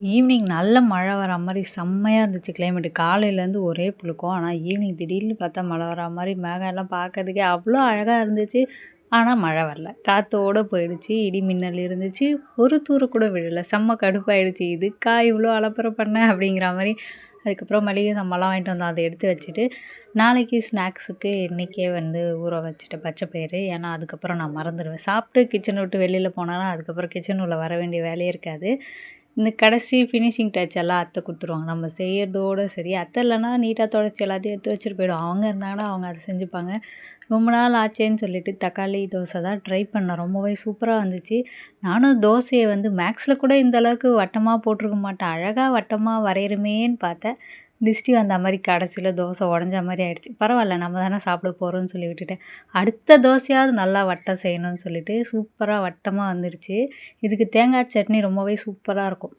Evening நல்ல மழை வரா மாரி செம்மையா இருந்துச்சு கிளைமேட்டு. காலையிலேருந்து ஒரே புழுக்கம். ஆனா ஈவினிங் திடீர்னு பார்த்தா மழை வரா மாரி மேகம் எல்லாம் பார்க்கறதுக்கே அவ்வளோ அழகா இருந்துச்சு. ஆனா மழை வரல. காத்தோட போயிடுச்சு. இடி மின்னல் இருந்துச்சு. ஒரு தூறு கூட விழல. செம்ம கடுப்பாயிடுச்சு. இதுக்கா இவ்வளோ அலப்பற பண்ண அப்படிங்கிற மாரி. அதுக்கப்புறம் மளிகை சாமான்லாம் வாங்கிட்டு வந்தோம். அத எடுத்து வச்சுட்டு, நாளைக்கு ஸ்நாக்ஸுக்கு இன்னைக்கே வந்து ஊற வச்சுட்டேன் பச்சை பயிறு. ஏன்னா அதுக்கப்புறம் நான் மறந்துருவேன். சாப்பிட்டு கிச்சன விட்டு வெளியில போனேன்னா, அதுக்கப்புறம் கிச்சன் உள்ள வர வேண்டிய வேலையே இருக்காது. இந்த கடைசி ஃபினிஷிங் டச் எல்லாம் அத்தை குடுத்துருவாங்க. நம்ம செய்யறதோட சரி. அத்தை இல்லன்னா நீட்டா தொடச்சு எல்லாத்தையும் எடுத்து வச்சுட்டு போயிடும். அவங்க இருந்தாங்கன்னா, அவங்க அத செஞ்சுப்பாங்க. ரொம்ப நாள் ஆச்சேன்னு சொல்லிட்டு தக்காளி தோசை தான் ட்ரை பண்ணேன். ரொம்பவே சூப்பரா வந்துச்சு. நானும் தோசைய வந்து மேக்ஸ்ல கூட இந்த அளவுக்கு வட்டமா போட்டிருக்க மாட்டேன். அழகா வட்டமா வரையறுமேன்னு பார்த்தேன். திஷ்டி வந்த மாரி கடைசியில தோசை உடஞ்ச மாரி ஆயிடுச்சு. பரவால்ல நம்ம தானே சாப்பிட போறோம்ன்னு சொல்லி விட்டுட்டேன். அடுத்த தோசையாவது நல்லா வட்டம் செய்யணும்னு சொல்லிட்டு சூப்பரா வட்டமா வந்துருச்சு. இதுக்கு தேங்காய் சட்னி ரொம்பவே சூப்பரா இருக்கும்.